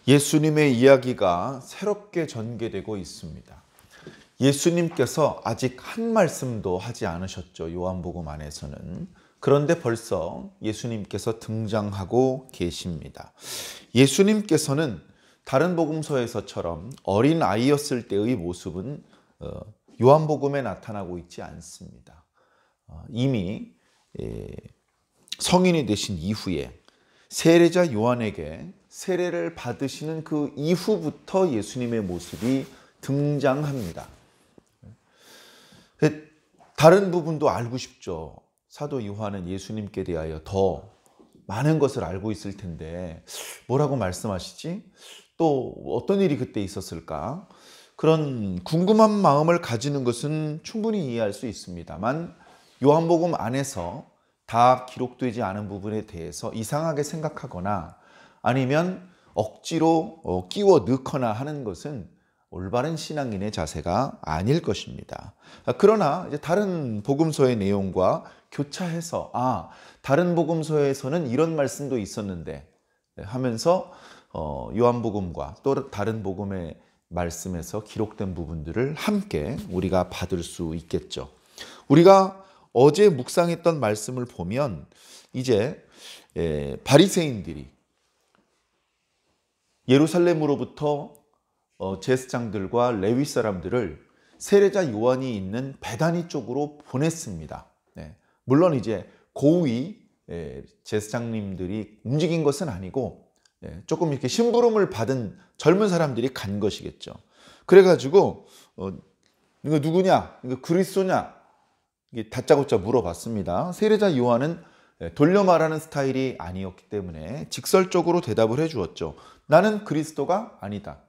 예수님의 이야기가 새롭게 전개되고 있습니다. 예수님께서 아직 한 말씀도 하지 않으셨죠. 요한복음 안에서는. 그런데 벌써 예수님께서 등장하고 계십니다. 예수님께서는 다른 복음서에서처럼 어린 아이였을 때의 모습은 요한복음에 나타나고 있지 않습니다. 이미 성인이 되신 이후에 세례자 요한에게 세례를 받으시는 그 이후부터 예수님의 모습이 등장합니다. 다른 부분도 알고 싶죠. 사도 요한은 예수님께 대하여 더 많은 것을 알고 있을 텐데 뭐라고 말씀하시지? 또 어떤 일이 그때 있었을까? 그런 궁금한 마음을 가지는 것은 충분히 이해할 수 있습니다만 요한복음 안에서 다 기록되지 않은 부분에 대해서 이상하게 생각하거나 아니면 억지로 끼워 넣거나 하는 것은 올바른 신앙인의 자세가 아닐 것입니다. 그러나 이제 다른 복음서의 내용과 교차해서 다른 복음서에서는 이런 말씀도 있었는데 하면서 요한복음과 또 다른 복음의 말씀에서 기록된 부분들을 함께 우리가 받을 수 있겠죠. 우리가 어제 묵상했던 말씀을 보면 이제 바리새인들이 예루살렘으로부터 제사장들과 레위 사람들을 세례자 요한이 있는 베다니 쪽으로 보냈습니다. 물론 이제 고위 제사장님들이 움직인 것은 아니고 조금 이렇게 심부름을 받은 젊은 사람들이 간 것이겠죠. 그래가지고 이거 누구냐? 이거 그리스도냐? 다짜고짜 물어봤습니다. 세례자 요한은 돌려 말하는 스타일이 아니었기 때문에 직설적으로 대답을 해주었죠. 나는 그리스도가 아니다.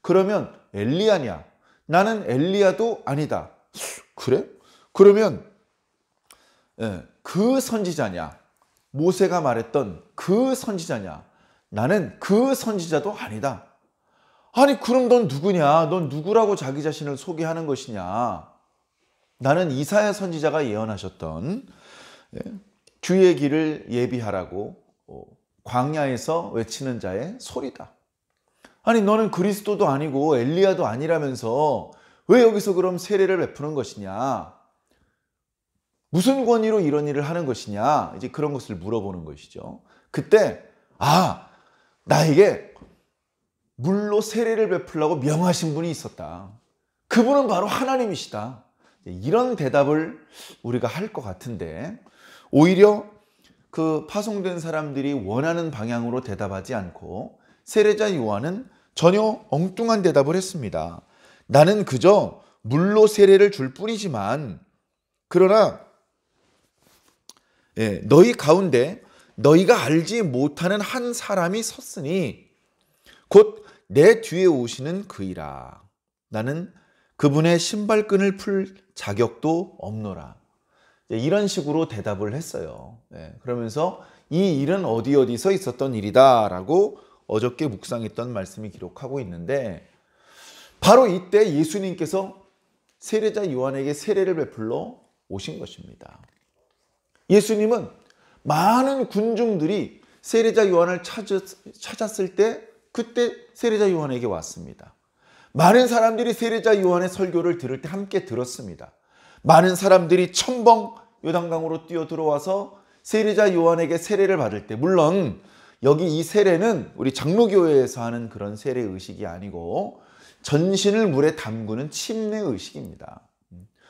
그러면 엘리야냐? 나는 엘리야도 아니다. 그래? 그러면 그 선지자냐? 모세가 말했던 그 선지자냐? 나는 그 선지자도 아니다. 아니 그럼 넌 누구냐? 넌 누구라고 자기 자신을 소개하는 것이냐? 나는 이사야 선지자가 예언하셨던 주의 길을 예비하라고 광야에서 외치는 자의 소리다. 아니 너는 그리스도도 아니고 엘리야도 아니라면서 왜 여기서 그럼 세례를 베푸는 것이냐? 무슨 권위로 이런 일을 하는 것이냐? 이제 그런 것을 물어보는 것이죠. 그때 나에게 물로 세례를 베풀라고 명하신 분이 있었다. 그분은 바로 하나님이시다. 이런 대답을 우리가 할 것 같은데 오히려 그 파송된 사람들이 원하는 방향으로 대답하지 않고 세례자 요한은 전혀 엉뚱한 대답을 했습니다. 나는 그저 물로 세례를 줄 뿐이지만 그러나 너희 가운데 너희가 알지 못하는 한 사람이 섰으니 곧 내 뒤에 오시는 그이라. 나는 그분의 신발끈을 풀 자격도 없노라. 이런 식으로 대답을 했어요. 그러면서 이 일은 어디서 있었던 일이다 라고 어저께 묵상했던 말씀이 기록하고 있는데 바로 이때 예수님께서 세례자 요한에게 세례를 베풀러 오신 것입니다. 예수님은 많은 군중들이 세례자 요한을 찾았을 때 그때 세례자 요한에게 왔습니다. 많은 사람들이 세례자 요한의 설교를 들을 때 함께 들었습니다. 많은 사람들이 첨벙 요단강으로 뛰어 들어와서 세례자 요한에게 세례를 받을 때 물론 여기 이 세례는 우리 장로교회에서 하는 그런 세례 의식이 아니고 전신을 물에 담그는 침례 의식입니다.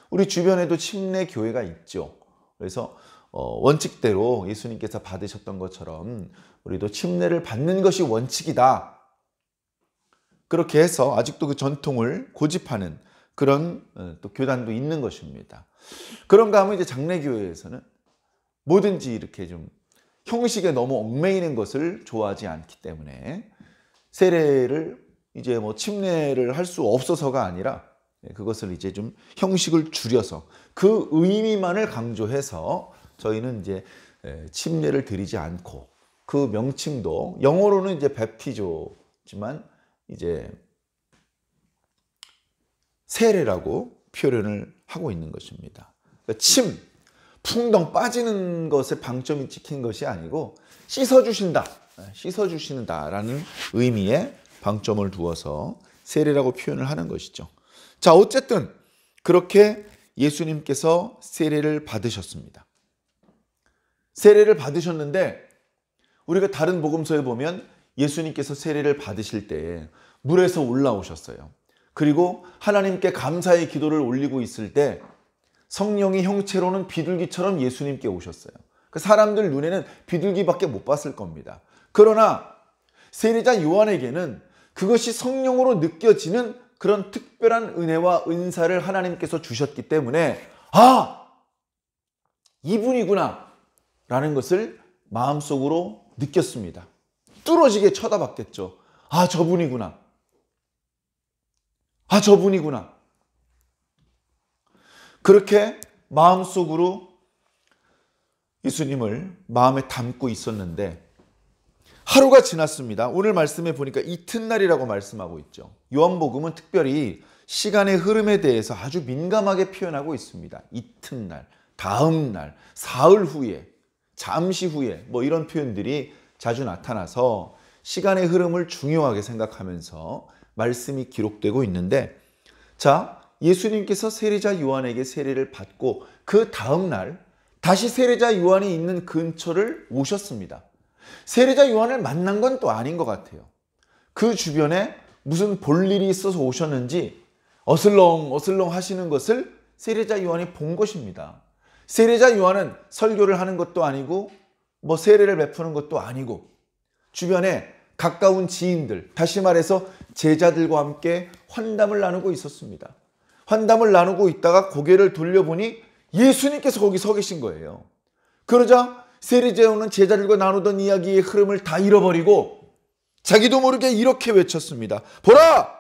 우리 주변에도 침례 교회가 있죠. 그래서 원칙대로 예수님께서 받으셨던 것처럼 우리도 침례를 받는 것이 원칙이다. 그렇게 해서 아직도 그 전통을 고집하는 그런 또 교단도 있는 것입니다. 그런가 하면 이제 장례교회에서는 뭐든지 이렇게 좀 형식에 너무 얽매이는 것을 좋아하지 않기 때문에 세례를 이제 뭐 침례를 할 수 없어서가 아니라 그것을 이제 좀 형식을 줄여서 그 의미만을 강조해서 저희는 이제 침례를 드리지 않고 그 명칭도 영어로는 이제 베프티조지만 이제 세례라고 표현을 하고 있는 것입니다. 그러니까 풍덩 빠지는 것에 방점이 찍힌 것이 아니고 씻어주신다라는 의미의 방점을 두어서 세례라고 표현을 하는 것이죠. 자, 어쨌든 그렇게 예수님께서 세례를 받으셨습니다. 세례를 받으셨는데 우리가 다른 복음서에 보면 예수님께서 세례를 받으실 때 물에서 올라오셨어요. 그리고 하나님께 감사의 기도를 올리고 있을 때 성령이 형체로는 비둘기처럼 예수님께 오셨어요. 그 사람들 눈에는 비둘기밖에 못 봤을 겁니다. 그러나 세례자 요한에게는 그것이 성령으로 느껴지는 그런 특별한 은혜와 은사를 하나님께서 주셨기 때문에 이분이구나 라는 것을 마음속으로 느꼈습니다. 뚫어지게 쳐다봤겠죠. 저분이구나. 저분이구나. 그렇게 마음속으로 예수님을 마음에 담고 있었는데 하루가 지났습니다. 오늘 말씀에 보니까 이튿날이라고 말씀하고 있죠. 요한복음은 특별히 시간의 흐름에 대해서 아주 민감하게 표현하고 있습니다. 이튿날, 다음날, 사흘 후에, 잠시 후에 이런 표현들이 자주 나타나서 시간의 흐름을 중요하게 생각하면서 말씀이 기록되고 있는데, 자, 예수님께서 세례자 요한에게 세례를 받고 그 다음날 다시 세례자 요한이 있는 근처를 오셨습니다. 세례자 요한을 만난 건 또 아닌 것 같아요. 그 주변에 무슨 볼일이 있어서 오셨는지 어슬렁어슬렁 하시는 것을 세례자 요한이 본 것입니다. 세례자 요한은 설교를 하는 것도 아니고 세례를 베푸는 것도 아니고 주변에 가까운 지인들, 다시 말해서 제자들과 함께 환담을 나누고 있었습니다. 환담을 나누고 있다가 고개를 돌려보니 예수님께서 거기 서 계신 거예요. 그러자 세례자 요한은 제자들과 나누던 이야기의 흐름을 다 잃어버리고 자기도 모르게 이렇게 외쳤습니다. 보라!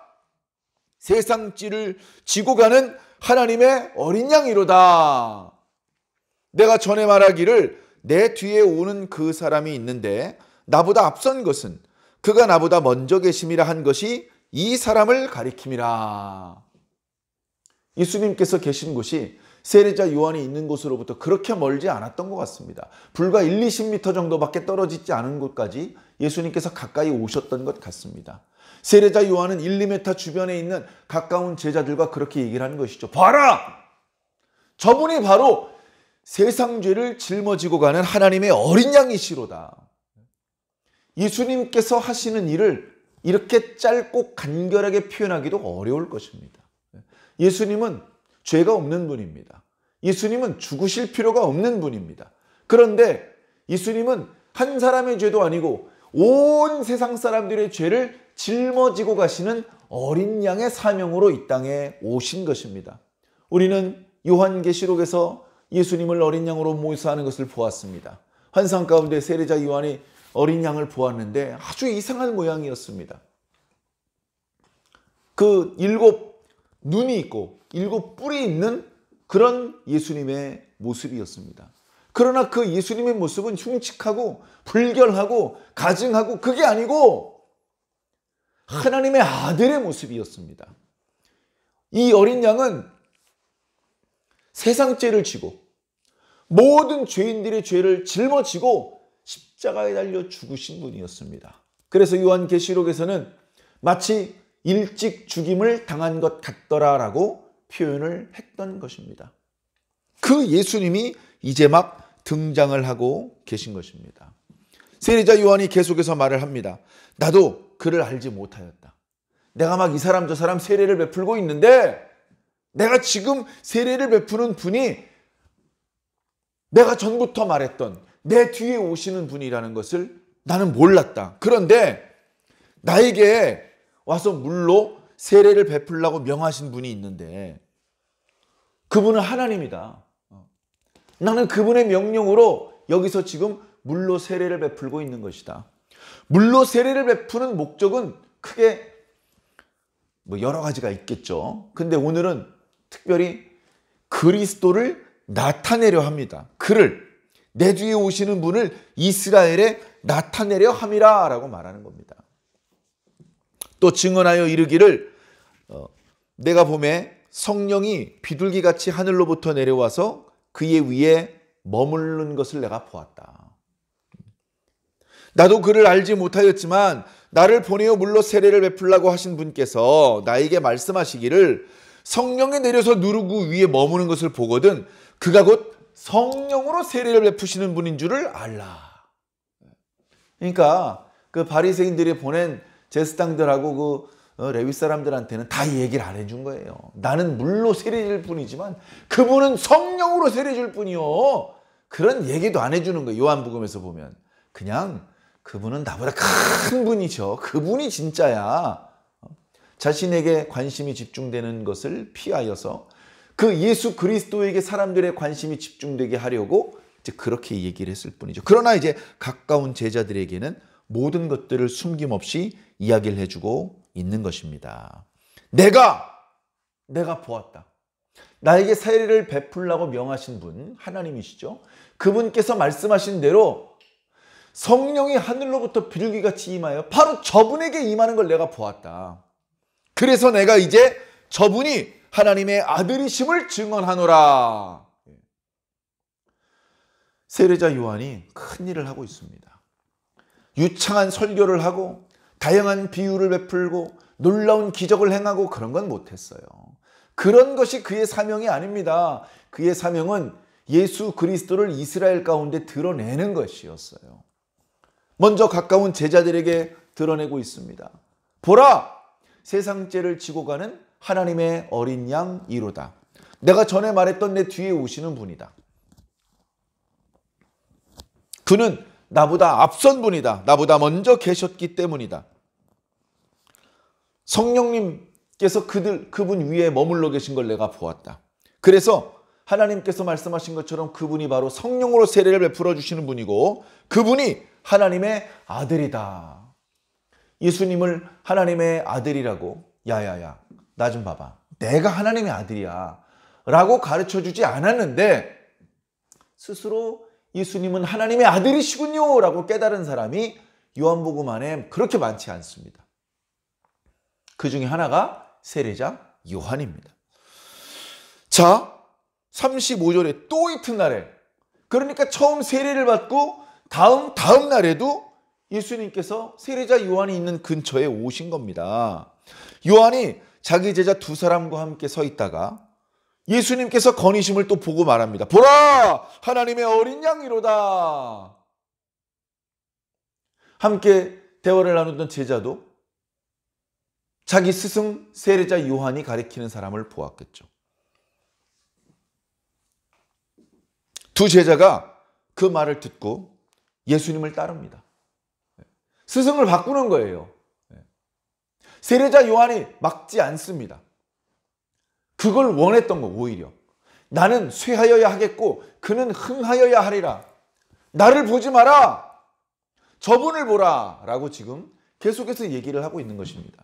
세상 찌를 지고 가는 하나님의 어린 양이로다. 내가 전에 말하기를 내 뒤에 오는 그 사람이 있는데 나보다 앞선 것은 그가 나보다 먼저 계심이라 한 것이 이 사람을 가리킴이라. 예수님께서 계신 곳이 세례자 요한이 있는 곳으로부터 그렇게 멀지 않았던 것 같습니다. 불과 1, 20m 정도밖에 떨어지지 않은 곳까지 예수님께서 가까이 오셨던 것 같습니다. 세례자 요한은 1, 2m 주변에 있는 가까운 제자들과 그렇게 얘기를 하는 것이죠. 봐라! 저분이 바로 세상 죄를 짊어지고 가는 하나님의 어린 양이시로다. 예수님께서 하시는 일을 이렇게 짧고 간결하게 표현하기도 어려울 것입니다. 예수님은 죄가 없는 분입니다. 예수님은 죽으실 필요가 없는 분입니다. 그런데 예수님은 한 사람의 죄도 아니고 온 세상 사람들의 죄를 짊어지고 가시는 어린 양의 사명으로 이 땅에 오신 것입니다. 우리는 요한계시록에서 예수님을 어린 양으로 모사하는 것을 보았습니다. 환상 가운데 세례자 요한이 어린 양을 보았는데 아주 이상한 모양이었습니다. 그 7 눈이 있고 7 뿔이 있는 그런 예수님의 모습이었습니다. 그러나 그 예수님의 모습은 흉측하고 불결하고 가증하고 그게 아니고 하나님의 아들의 모습이었습니다. 이 어린 양은 세상 죄를 지고 모든 죄인들의 죄를 짊어지고 십자가에 달려 죽으신 분이었습니다. 그래서 요한계시록에서는 마치 일찍 죽임을 당한 것 같더라라고 표현을 했던 것입니다. 그 예수님이 이제 막 등장을 하고 계신 것입니다. 세례자 요한이 계속해서 말을 합니다. 나도 그를 알지 못하였다. 내가 막 이 사람 저 사람 세례를 베풀고 있는데 내가 지금 세례를 베푸는 분이 내가 전부터 말했던 내 뒤에 오시는 분이라는 것을 나는 몰랐다. 그런데 나에게 와서 물로 세례를 베풀라고 명하신 분이 있는데 그분은 하나님이다. 나는 그분의 명령으로 여기서 지금 물로 세례를 베풀고 있는 것이다. 물로 세례를 베푸는 목적은 크게 여러 가지가 있겠죠. 근데 오늘은 특별히 그리스도를 나타내려 합니다. 그를 내 뒤에 오시는 분을 이스라엘에 나타내려 함이라 라고 말하는 겁니다. 또 증언하여 이르기를 내가 보매 성령이 비둘기같이 하늘로부터 내려와서 그의 위에 머무르는 것을 내가 보았다. 나도 그를 알지 못하였지만 나를 보내어 물로 세례를 베풀라고 하신 분께서 나에게 말씀하시기를 성령이 내려서 누르고 위에 머무는 것을 보거든 그가 곧 성령으로 세례를 베푸시는 분인 줄을 알라. 그러니까 그 바리새인들이 보낸 제사장들하고 레위 사람들한테는 다 이 얘기를 안 해준 거예요. 나는 물로 세례 줄 뿐이지만 그분은 성령으로 세례 줄 뿐이요. 그런 얘기도 안 해주는 거예요. 요한복음에서 보면. 그냥 그분은 나보다 큰 분이죠. 그분이 진짜야. 자신에게 관심이 집중되는 것을 피하여서 그 예수 그리스도에게 사람들의 관심이 집중되게 하려고 이제 그렇게 얘기를 했을 뿐이죠. 그러나 이제 가까운 제자들에게는 모든 것들을 숨김없이 이야기를 해주고 있는 것입니다. 내가 보았다. 나에게 세례를 베풀라고 명하신 분 하나님이시죠. 그분께서 말씀하신 대로 성령이 하늘로부터 비둘기같이 임하여 바로 저분에게 임하는 걸 내가 보았다. 그래서 내가 이제 저분이 하나님의 아들이심을 증언하노라. 세례자 요한이 큰 일을 하고 있습니다. 유창한 설교를 하고 다양한 비유를 베풀고 놀라운 기적을 행하고 그런 건 못했어요. 그런 것이 그의 사명이 아닙니다. 그의 사명은 예수 그리스도를 이스라엘 가운데 드러내는 것이었어요. 먼저 가까운 제자들에게 드러내고 있습니다. 보라! 세상 죄를 지고 가는 하나님의 어린 양 이로다. 내가 전에 말했던 내 뒤에 오시는 분이다. 그는 나보다 앞선 분이다. 나보다 먼저 계셨기 때문이다. 성령님께서 그분 위에 머물러 계신 걸 내가 보았다. 그래서 하나님께서 말씀하신 것처럼 그분이 바로 성령으로 세례를 베풀어 주시는 분이고 그분이 하나님의 아들이다. 예수님을 하나님의 아들이라고 야야야 나 좀 봐봐. 내가 하나님의 아들이야 라고 가르쳐 주지 않았는데 스스로 예수님은 하나님의 아들이시군요 라고 깨달은 사람이 요한복음 안에 그렇게 많지 않습니다. 그 중에 하나가 세례자 요한입니다. 자, 35절에 또 이튿날에, 그러니까 처음 세례를 받고 다음 날에도 예수님께서 세례자 요한이 있는 근처에 오신 겁니다. 요한이 자기 제자 두 사람과 함께 서 있다가 예수님께서 거니심을 또 보고 말합니다. 보라! 하나님의 어린 양이로다. 함께 대화를 나누던 제자도 자기 스승 세례자 요한이 가리키는 사람을 보았겠죠. 두 제자가 그 말을 듣고 예수님을 따릅니다. 스승을 바꾸는 거예요. 세례자 요한이 막지 않습니다. 그걸 원했던 거 오히려. 나는 쇠하여야 하겠고 그는 흥하여야 하리라. 나를 보지 마라. 저분을 보라. 라고 지금 계속해서 얘기를 하고 있는 것입니다.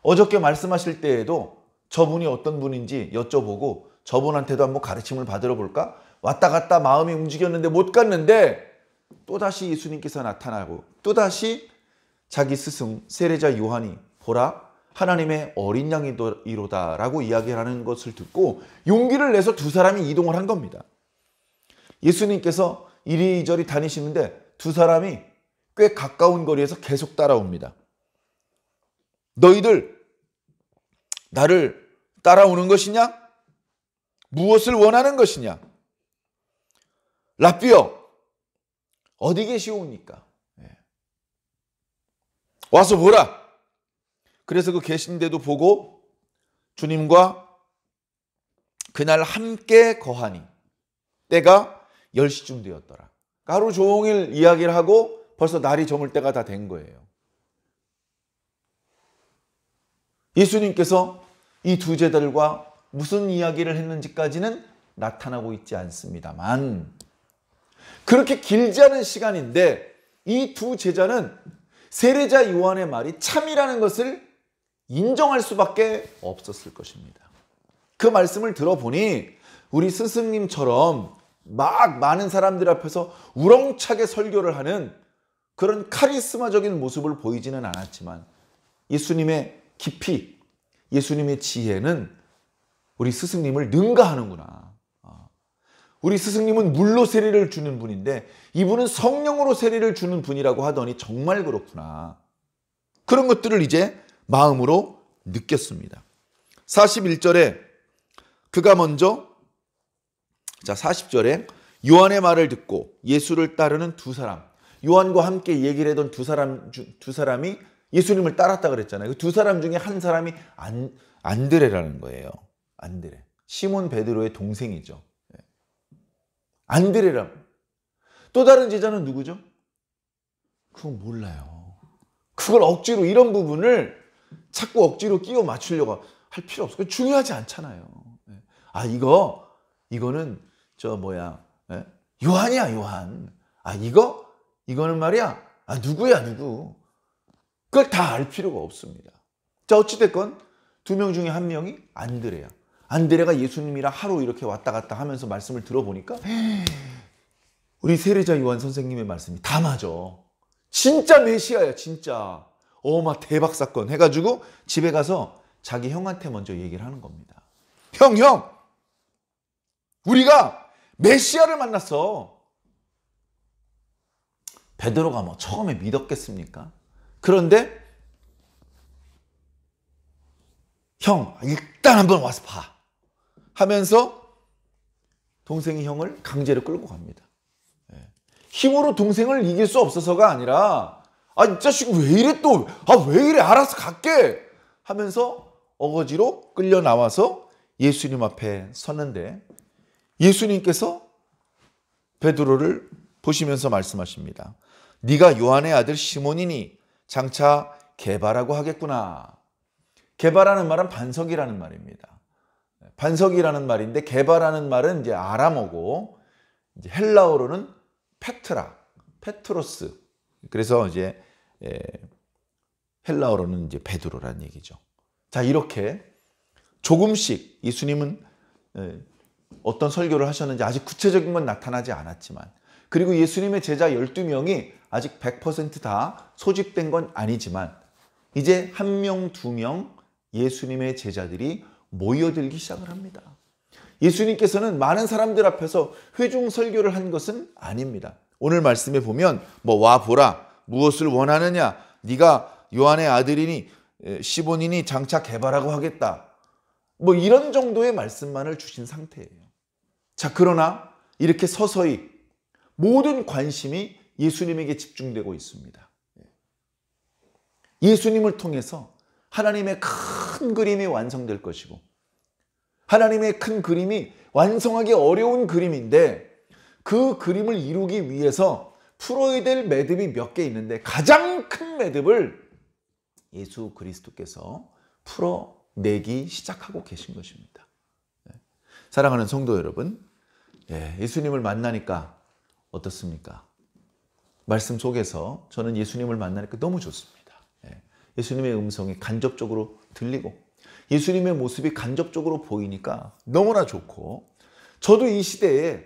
어저께 말씀하실 때에도 저분이 어떤 분인지 여쭤보고 저분한테도 한번 가르침을 받으러 볼까? 왔다 갔다 마음이 움직였는데 못 갔는데 또다시 예수님께서 나타나고 또다시 자기 스승 세례자 요한이 보라 하나님의 어린 양이로다 라고 이야기하는 것을 듣고 용기를 내서 두 사람이 이동을 한 겁니다. 예수님께서 이리저리 다니시는데 두 사람이 꽤 가까운 거리에서 계속 따라옵니다. 너희들 나를 따라오는 것이냐? 무엇을 원하는 것이냐? 랍비여 어디 계시옵니까? 와서 보라. 그래서 그 계신 데도 보고 주님과 그날 함께 거하니 때가 10시쯤 되었더라. 하루 종일 이야기를 하고 벌써 날이 저물 때가 다 된 거예요. 예수님께서 이 두 제자들과 무슨 이야기를 했는지까지는 나타나고 있지 않습니다만 그렇게 길지 않은 시간인데 이 두 제자는 세례자 요한의 말이 참이라는 것을 인정할 수밖에 없었을 것입니다. 그 말씀을 들어보니 우리 스승님처럼 막 많은 사람들 앞에서 우렁차게 설교를 하는 그런 카리스마적인 모습을 보이지는 않았지만 예수님의 깊이, 예수님의 지혜는 우리 스승님을 능가하는구나. 우리 스승님은 물로 세례를 주는 분인데 이분은 성령으로 세례를 주는 분이라고 하더니 정말 그렇구나. 그런 것들을 이제 마음으로 느꼈습니다. 41절에 그가 먼저 40절에 요한의 말을 듣고 예수를 따르는 두 사람, 요한과 함께 얘기를 하던 두 사람이 예수님을 따랐다 그랬잖아요. 그 두 사람 중에 한 사람이 안드레라는 거예요. 안드레. 시몬 베드로의 동생이죠. 안드레라. 또 다른 제자는 누구죠? 그건 몰라요. 그걸 억지로 이런 부분을 자꾸 억지로 끼워 맞추려고 할 필요 없어요. 중요하지 않잖아요. 이거는 요한이야, 요한. 이거는 말이야. 누구야, 누구. 그걸 다 알 필요가 없습니다. 자, 어찌됐건 두 명 중에 한 명이 안드레야. 안드레가 예수님이랑 하루 이렇게 왔다 갔다 하면서 말씀을 들어보니까 우리 세례자 요한 선생님의 말씀이 다 맞아. 진짜 메시아야, 진짜. 막 대박 사건 해가지고 집에 가서 자기 형한테 먼저 얘기를 하는 겁니다. 형! 우리가 메시아를 만났어. 베드로가 처음에 믿었겠습니까? 그런데 형, 일단 한번 와서 봐. 하면서 동생이 형을 강제로 끌고 갑니다. 힘으로 동생을 이길 수 없어서가 아니라 이 자식 왜 이래 또. 왜 이래. 알아서 갈게. 하면서 어거지로 끌려 나와서 예수님 앞에 섰는데 예수님께서 베드로를 보시면서 말씀하십니다. 네가 요한의 아들 시몬이니 장차 게바라고 하겠구나. 게바라는 말은 반석이라는 말입니다. 반석이라는 말인데 게바라는 말은 이제 아람어고 이제 헬라어로는 페트로스. 그래서 이제 헬라어로는 이제 베드로라는 얘기죠. 자, 이렇게 조금씩 예수님은 어떤 설교를 하셨는지 아직 구체적인 건 나타나지 않았지만, 그리고 예수님의 제자 12명이 아직 100% 다 소집된 건 아니지만 이제 한 명, 두 명 예수님의 제자들이 모여들기 시작을 합니다. 예수님께서는 많은 사람들 앞에서 회중 설교를 한 것은 아닙니다. 오늘 말씀에 보면 와 보라, 무엇을 원하느냐, 네가 요한의 아들이니 시몬이니 장차 게바라고 하겠다, 이런 정도의 말씀만을 주신 상태예요. 자, 그러나 이렇게 서서히 모든 관심이 예수님에게 집중되고 있습니다. 예수님을 통해서 하나님의 큰 그림이 완성될 것이고, 하나님의 큰 그림이 완성하기 어려운 그림인데 그 그림을 이루기 위해서 풀어야 될 매듭이 몇 개 있는데 가장 큰 매듭을 예수 그리스도께서 풀어내기 시작하고 계신 것입니다. 사랑하는 성도 여러분, 예수님을 만나니까 어떻습니까? 말씀 속에서 저는 예수님을 만나니까 너무 좋습니다. 예수님의 음성이 간접적으로 들리고 예수님의 모습이 간접적으로 보이니까 너무나 좋고, 저도 이 시대에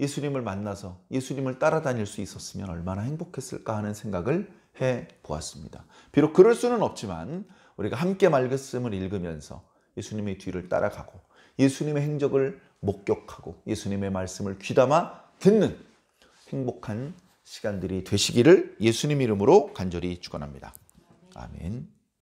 예수님을 만나서 예수님을 따라다닐 수 있었으면 얼마나 행복했을까 하는 생각을 해보았습니다. 비록 그럴 수는 없지만 우리가 함께 말씀을 읽으면서 예수님의 뒤를 따라가고 예수님의 행적을 목격하고 예수님의 말씀을 귀담아 듣는 행복한 시간들이 되시기를 예수님 이름으로 간절히 축원합니다. 아멘.